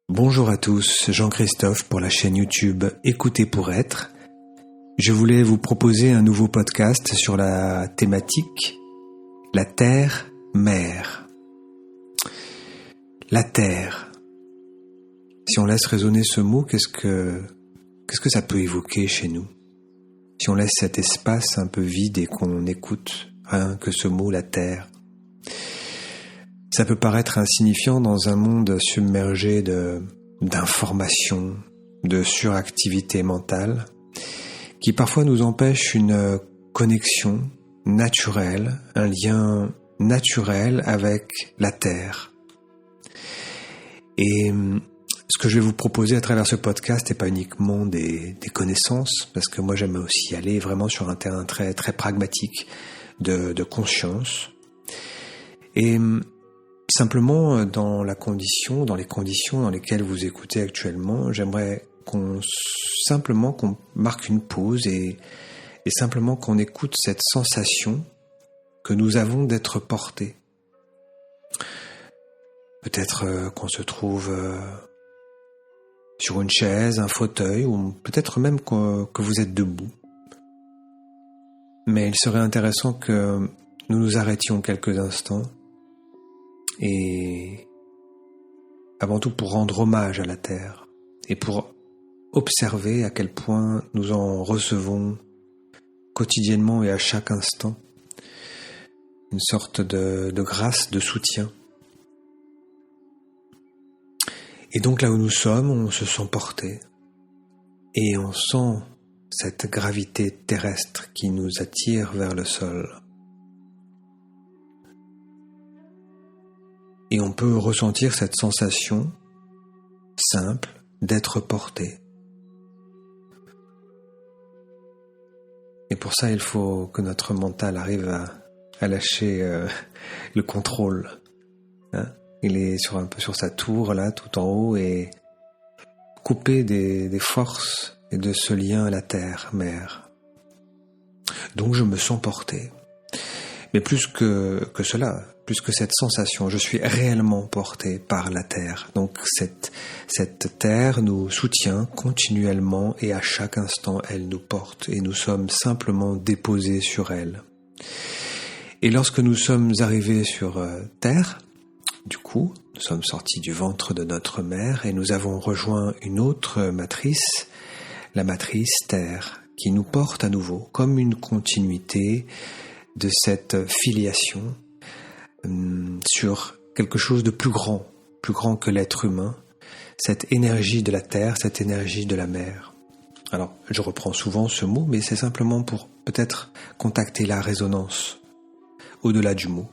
Bonjour à tous, Jean-Christophe pour la chaîne YouTube Écouter pour être. Je voulais vous proposer un nouveau podcast sur la thématique la terre-mère. La terre. Si on laisse résonner ce mot, qu'est-ce que ça peut évoquer chez nous? Si on laisse cet espace un peu vide et qu'on écoute rien que ce mot, la terre. Ça peut paraître insignifiant dans un monde submergé d'informations, de suractivité mentale, qui parfois nous empêche une connexion naturelle, un lien naturel avec la terre. Et ce que je vais vous proposer à travers ce podcast n'est pas uniquement des connaissances, parce que moi j'aime aussi aller vraiment sur un terrain très, très pragmatique de conscience. Et simplement, dans les conditions dans lesquelles vous écoutez actuellement, j'aimerais qu'on marque une pause et simplement qu'on écoute cette sensation que nous avons d'être portés. Peut-être qu'on se trouve sur une chaise, un fauteuil, ou peut-être même que vous êtes debout. Mais il serait intéressant que nous nous arrêtions quelques instants et avant tout pour rendre hommage à la terre et pour observer à quel point nous en recevons quotidiennement et à chaque instant une sorte de grâce, de soutien. Et donc là où nous sommes, on se sent porté et on sent cette gravité terrestre qui nous attire vers le sol. Et on peut ressentir cette sensation simple d'être porté. Et pour ça, il faut que notre mental arrive à lâcher le contrôle. Il est un peu sur sa tour, là, tout en haut, et coupé des forces et de ce lien à la terre, mère. Donc je me sens porté. Mais plus que cela, plus que cette sensation, je suis réellement porté par la terre. Donc cette terre nous soutient continuellement et à chaque instant elle nous porte et nous sommes simplement déposés sur elle. Et lorsque nous sommes arrivés sur terre, du coup, nous sommes sortis du ventre de notre mère et nous avons rejoint une autre matrice, la matrice terre, qui nous porte à nouveau comme une continuité de cette filiation sur quelque chose de plus grand que l'être humain, cette énergie de la terre, cette énergie de la mer. Alors, je reprends souvent ce mot, mais c'est simplement pour peut-être contacter la résonance au-delà du mot.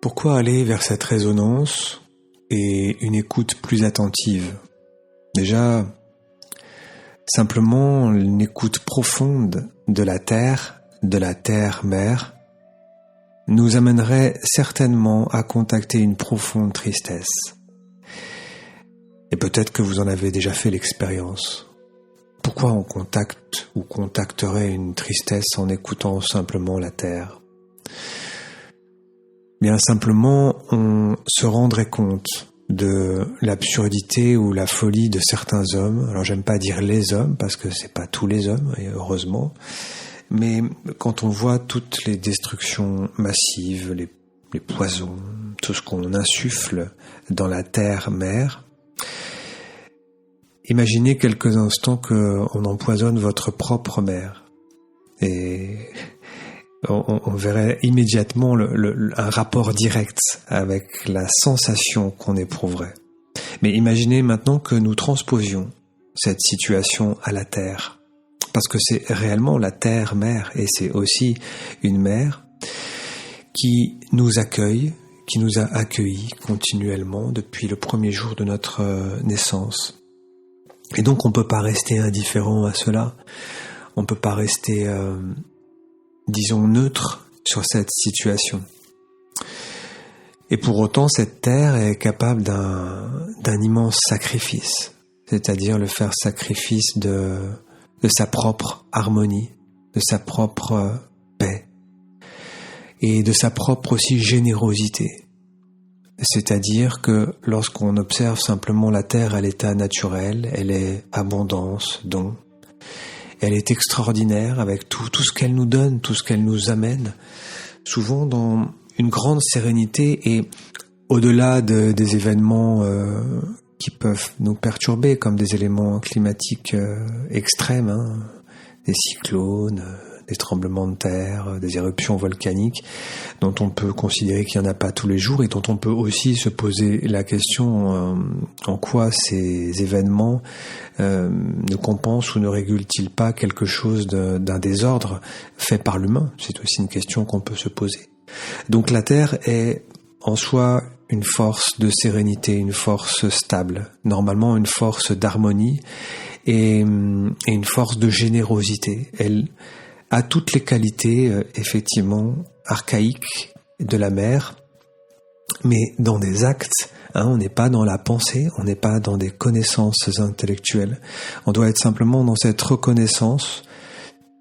Pourquoi aller vers cette résonance et une écoute plus attentive? Déjà, simplement une écoute profonde de la terre-mère, nous amènerait certainement à contacter une profonde tristesse. Et peut-être que vous en avez déjà fait l'expérience. Pourquoi on contacte ou contacterait une tristesse en écoutant simplement la terre? Bien simplement, on se rendrait compte de l'absurdité ou la folie de certains hommes. Alors j'aime pas dire les hommes parce que c'est pas tous les hommes, et heureusement. Mais quand on voit toutes les destructions massives, les poisons, tout ce qu'on insuffle dans la terre-mère, imaginez quelques instants qu'on empoisonne votre propre mère. Et on verrait immédiatement un rapport direct avec la sensation qu'on éprouverait. Mais imaginez maintenant que nous transposions cette situation à la terre. Parce que c'est réellement la terre-mère, et c'est aussi une mère qui nous accueille, qui nous a accueillis continuellement depuis le premier jour de notre naissance. Et donc on ne peut pas rester indifférent à cela, on ne peut pas rester, disons, neutre sur cette situation. Et pour autant, cette terre est capable d'un immense sacrifice, c'est-à-dire le faire sacrifice de sa propre harmonie, de sa propre paix et de sa propre aussi générosité. c'est-à-dire que lorsqu'on observe simplement la Terre à l'état naturel, elle est abondance, don. Elle est extraordinaire avec tout ce qu'elle nous donne, tout ce qu'elle nous amène, souvent dans une grande sérénité et au-delà des événements qui peuvent nous perturber, comme des éléments climatiques extrêmes, des cyclones, des tremblements de terre, des éruptions volcaniques, dont on peut considérer qu'il n'y en a pas tous les jours et dont on peut aussi se poser la question en quoi ces événements ne compensent ou ne régulent-ils pas quelque chose d'un désordre fait par l'humain. C'est aussi une question qu'on peut se poser. Donc la Terre est en soi une force de sérénité, une force stable, normalement une force d'harmonie et une force de générosité. Elle a toutes les qualités, effectivement, archaïques de la mer, mais dans des actes, on n'est pas dans la pensée, on n'est pas dans des connaissances intellectuelles. On doit être simplement dans cette reconnaissance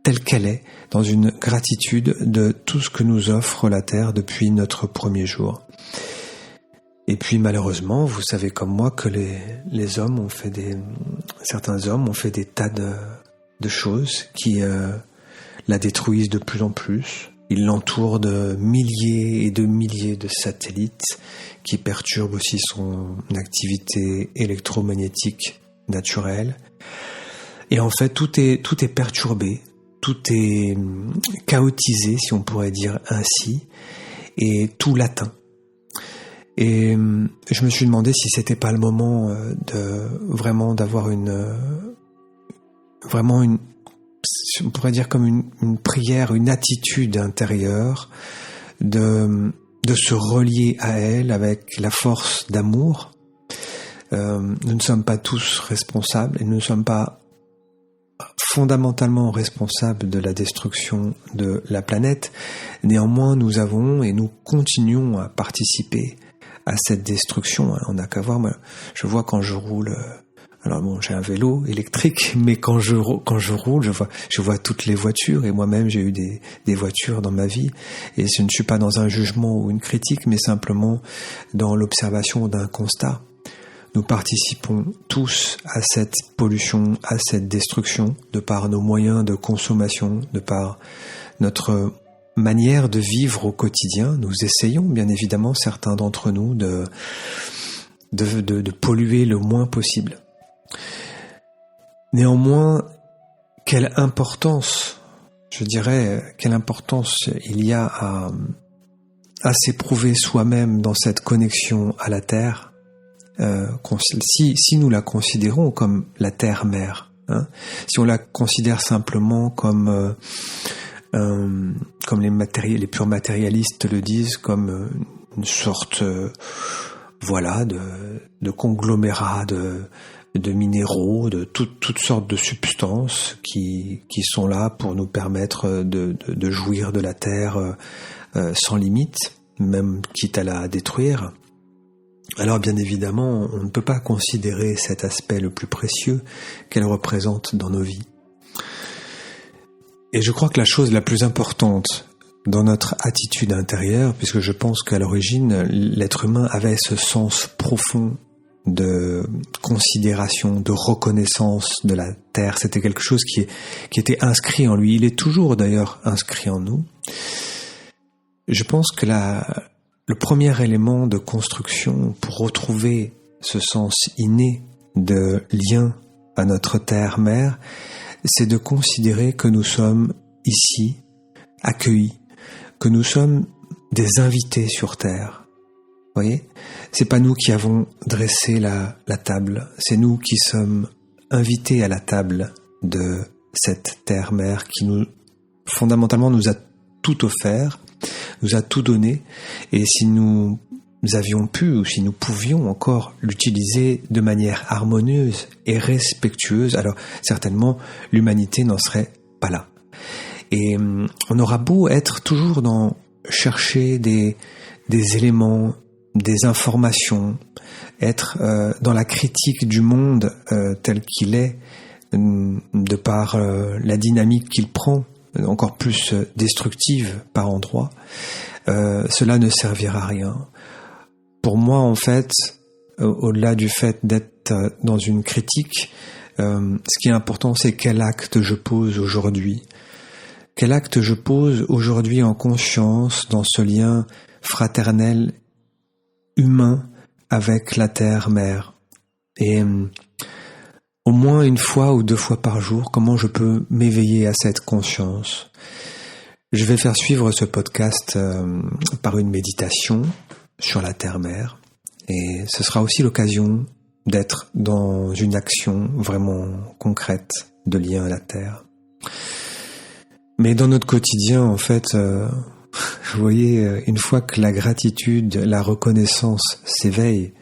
telle qu'elle est, dans une gratitude de tout ce que nous offre la Terre depuis notre premier jour. Et puis malheureusement, vous savez comme moi que les hommes ont fait certains hommes ont fait des tas de choses qui la détruisent de plus en plus. Ils l'entourent de milliers et de milliers de satellites qui perturbent aussi son activité électromagnétique naturelle. Et en fait, tout est perturbé, tout est chaotisé, si on pourrait dire ainsi, et tout l'atteint. Et je me suis demandé si c'était pas le moment d'avoir on pourrait dire comme une prière, une attitude intérieure, de se relier à elle avec la force d'amour. Nous ne sommes pas tous responsables et nous ne sommes pas fondamentalement responsables de la destruction de la planète. Néanmoins, nous avons et nous continuons à participer à cette destruction. On n'a qu'à voir, je vois quand je roule, alors bon, j'ai un vélo électrique, mais quand je roule, je vois toutes les voitures, et moi-même j'ai eu des voitures dans ma vie, et je ne suis pas dans un jugement ou une critique, mais simplement dans l'observation d'un constat. Nous participons tous à cette pollution, à cette destruction, de par nos moyens de consommation, de par notre manière de vivre au quotidien. Nous essayons, bien évidemment, certains d'entre nous, de polluer le moins possible. Néanmoins, quelle importance il y a à s'éprouver soi-même dans cette connexion à la Terre, si nous la considérons comme la Terre-Mère, si on la considère simplement comme les purs matérialistes le disent, comme une sorte de conglomérat de minéraux, de toutes sortes de substances qui sont là pour nous permettre de jouir de la terre sans limite, même quitte à la détruire. Alors bien évidemment, on ne peut pas considérer cet aspect le plus précieux qu'elle représente dans nos vies. Et je crois que la chose la plus importante dans notre attitude intérieure, puisque je pense qu'à l'origine, l'être humain avait ce sens profond de considération, de reconnaissance de la terre. C'était quelque chose qui était inscrit en lui. Il est toujours d'ailleurs inscrit en nous. Je pense que le premier élément de construction pour retrouver ce sens inné de lien à notre terre-mère, c'est de considérer que nous sommes ici, accueillis, que nous sommes des invités sur terre. Vous voyez, c'est pas nous qui avons dressé la table, c'est nous qui sommes invités à la table de cette terre-mère qui fondamentalement nous a tout offert, nous a tout donné, et si nous avions pu ou si nous pouvions encore l'utiliser de manière harmonieuse et respectueuse, alors certainement l'humanité n'en serait pas là. Et on aura beau être toujours dans chercher des éléments, des informations, être dans la critique du monde tel qu'il est, de par la dynamique qu'il prend, encore plus destructive par endroits, cela ne servira à rien. pour moi, en fait, au-delà du fait d'être dans une critique, ce qui est important, c'est quel acte je pose aujourd'hui. Quel acte je pose aujourd'hui en conscience dans ce lien fraternel, humain, avec la terre-mère. Et au moins une fois ou 2 fois par jour, comment je peux m'éveiller à cette conscience. Je vais faire suivre ce podcast par une méditation sur la terre-mère. Et ce sera aussi l'occasion d'être dans une action vraiment concrète de lien à la terre. Mais dans notre quotidien, en fait, vous voyez, une fois que la gratitude, la reconnaissance s'éveille,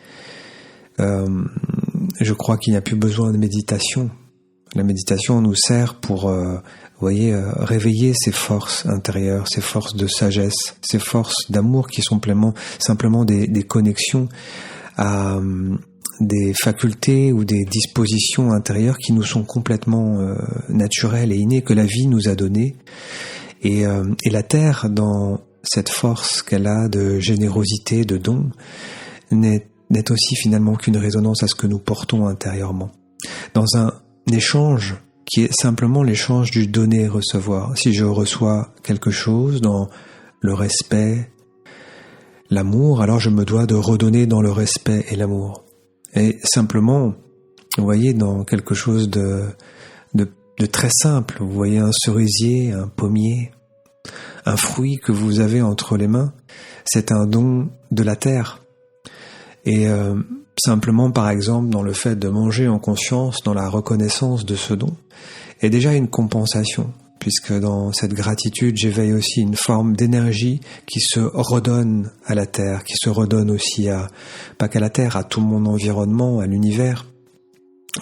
je crois qu'il n'y a plus besoin de méditation. La méditation nous sert pour, réveiller ces forces intérieures, ces forces de sagesse, ces forces d'amour qui sont simplement des connexions à des facultés ou des dispositions intérieures qui nous sont complètement naturelles et innées, que la vie nous a données. Et la terre, dans cette force qu'elle a de générosité, de don, n'est aussi finalement qu'une résonance à ce que nous portons intérieurement. Dans un échange qui est simplement l'échange du donner et recevoir. Si je reçois quelque chose dans le respect, l'amour, alors je me dois de redonner dans le respect et l'amour. Et simplement, vous voyez, dans quelque chose de très simple, vous voyez un cerisier, un pommier, un fruit que vous avez entre les mains, c'est un don de la terre. Et simplement, par exemple, dans le fait de manger en conscience, dans la reconnaissance de ce don, est déjà une compensation, puisque dans cette gratitude, j'éveille aussi une forme d'énergie qui se redonne à la terre, qui se redonne aussi pas qu'à la terre, à tout mon environnement, à l'univers.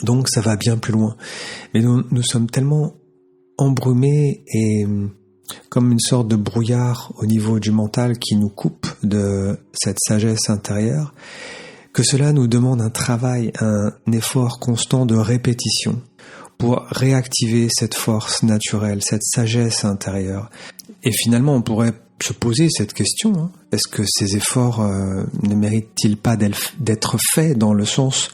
Donc ça va bien plus loin. Mais nous sommes tellement embrumés et comme une sorte de brouillard au niveau du mental qui nous coupe de cette sagesse intérieure, que cela nous demande un travail, un effort constant de répétition pour réactiver cette force naturelle, cette sagesse intérieure. Et finalement, on pourrait se poser cette question, est-ce que ces efforts ne méritent-ils pas d'être faits dans le sens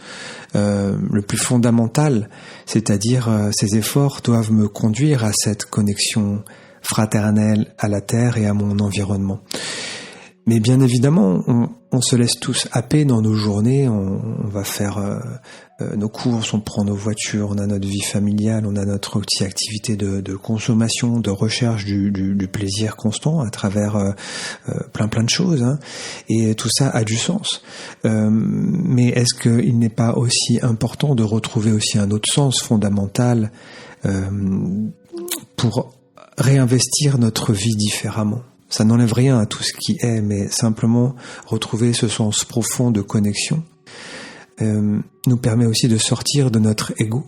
le plus fondamental, c'est-à-dire ces efforts doivent me conduire à cette connexion fraternelle à la terre et à mon environnement. Mais bien évidemment, on se laisse tous happer dans nos journées, on va faire nos courses, on prend nos voitures, on a notre vie familiale, on a notre petite activité de consommation, de recherche du plaisir constant à travers plein de choses, et tout ça a du sens. Mais est-ce qu'il n'est pas aussi important de retrouver aussi un autre sens fondamental pour réinvestir notre vie différemment? Ça n'enlève rien à tout ce qui est, mais simplement retrouver ce sens profond de connexion nous permet aussi de sortir de notre ego.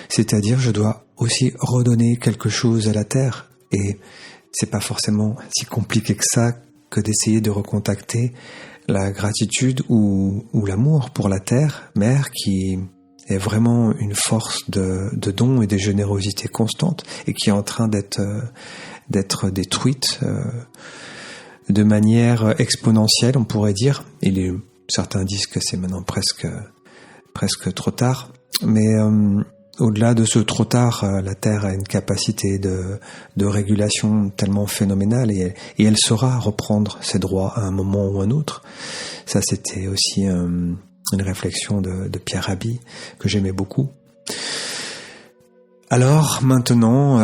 C'est-à-dire, je dois aussi redonner quelque chose à la terre. Et c'est pas forcément si compliqué que ça que d'essayer de recontacter la gratitude ou l'amour pour la terre, mère, qui est vraiment une force de don et de générosité constante et qui est en train d'être détruite de manière exponentielle, on pourrait dire. Certains disent que c'est maintenant presque trop tard, mais au-delà de ce trop tard, la Terre a une capacité de régulation tellement phénoménale et elle saura reprendre ses droits à un moment ou un autre. Ça, c'était aussi une réflexion de Pierre Rabhi que j'aimais beaucoup. Alors maintenant,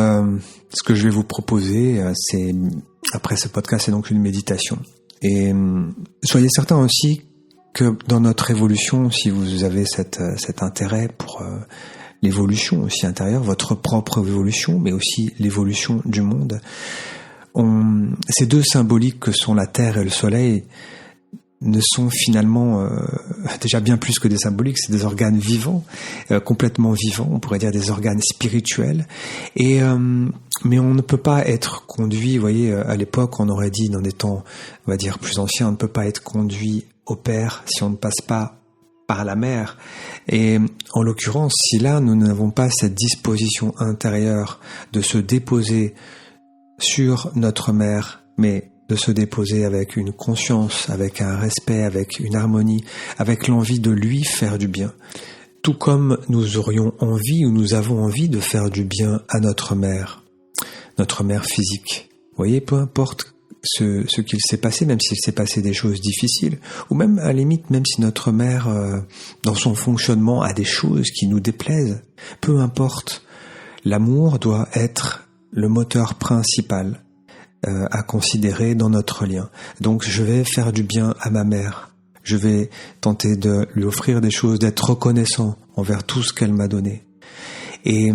ce que je vais vous proposer, c'est après ce podcast, c'est donc une méditation. Et soyez certains aussi que dans notre évolution, si vous avez cet intérêt pour l'évolution aussi intérieure, votre propre évolution, mais aussi l'évolution du monde, ces deux symboliques que sont la Terre et le Soleil ne sont finalement déjà bien plus que des symboliques, c'est des organes vivants, complètement vivants, on pourrait dire des organes spirituels. Et mais on ne peut pas être conduit, vous voyez, à l'époque on aurait dit dans des temps, on va dire plus anciens, on ne peut pas être conduit au Père si on ne passe pas par la Mère. Et en l'occurrence, si là nous n'avons pas cette disposition intérieure de se déposer sur notre Mère, mais de se déposer avec une conscience, avec un respect, avec une harmonie, avec l'envie de lui faire du bien. Tout comme nous aurions envie ou nous avons envie de faire du bien à notre mère physique. Vous voyez, peu importe ce qu'il s'est passé, même s'il s'est passé des choses difficiles, ou même à la limite, même si notre mère, dans son fonctionnement, a des choses qui nous déplaisent, peu importe, l'amour doit être le moteur principal à considérer dans notre lien. Donc je vais faire du bien à ma mère, je vais tenter de lui offrir des choses, d'être reconnaissant envers tout ce qu'elle m'a donné. Et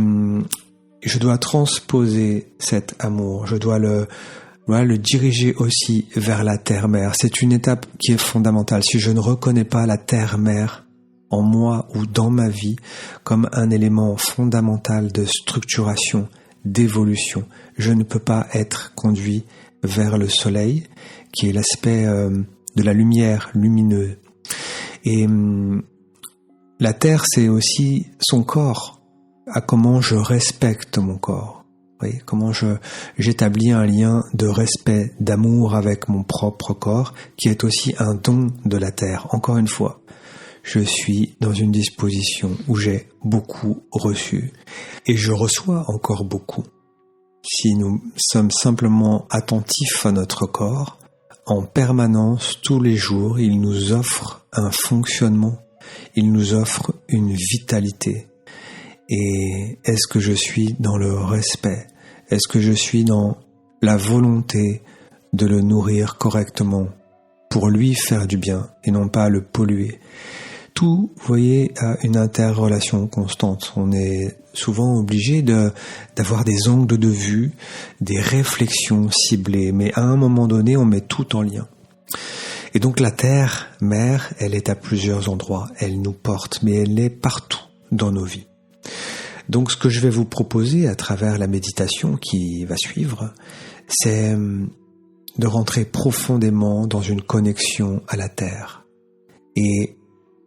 je dois transposer cet amour, je dois le diriger aussi vers la terre-mère. C'est une étape qui est fondamentale. Si je ne reconnais pas la terre-mère en moi ou dans ma vie comme un élément fondamental de structuration, d'évolution, je ne peux pas être conduit vers le soleil, qui est l'aspect de la lumière lumineuse. Et la terre, c'est aussi son corps, à comment je respecte mon corps. Oui, comment j'établis un lien de respect, d'amour avec mon propre corps, qui est aussi un don de la terre. Encore une fois, je suis dans une disposition où j'ai beaucoup reçu, et je reçois encore beaucoup. Si nous sommes simplement attentifs à notre corps, en permanence, tous les jours, il nous offre un fonctionnement, il nous offre une vitalité. Et est-ce que je suis dans le respect? Est-ce que je suis dans la volonté de le nourrir correctement pour lui faire du bien et non pas le polluer? Tout, vous voyez, a une interrelation constante. On est souvent obligé d'avoir des angles de vue, des réflexions ciblées, mais à un moment donné, on met tout en lien. Et donc la terre, mère, elle est à plusieurs endroits, elle nous porte, mais elle est partout dans nos vies. Donc ce que je vais vous proposer à travers la méditation qui va suivre, c'est de rentrer profondément dans une connexion à la terre et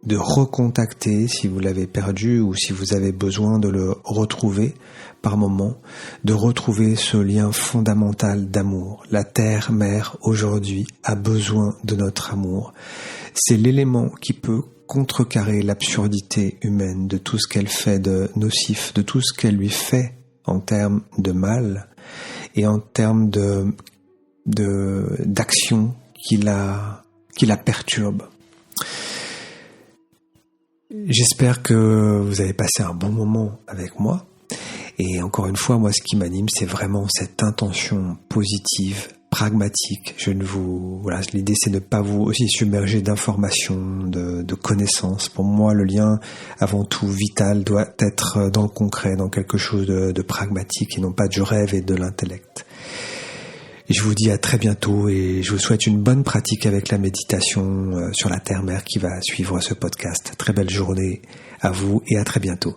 de recontacter, si vous l'avez perdu ou si vous avez besoin de le retrouver par moment, de retrouver ce lien fondamental d'amour. La terre-mère aujourd'hui a besoin de notre amour. C'est l'élément qui peut contrecarrer l'absurdité humaine de tout ce qu'elle fait de nocif, de tout ce qu'elle lui fait en termes de mal et en termes d'action qui la perturbe. J'espère que vous avez passé un bon moment avec moi. Et encore une fois, moi, ce qui m'anime, c'est vraiment cette intention positive, pragmatique. L'idée, c'est de ne pas vous aussi submerger d'informations, de connaissances. Pour moi, le lien, avant tout vital, doit être dans le concret, dans quelque chose de pragmatique et non pas du rêve et de l'intellect. Je vous dis à très bientôt et je vous souhaite une bonne pratique avec la méditation sur la terre-mère qui va suivre ce podcast. Très belle journée à vous et à très bientôt.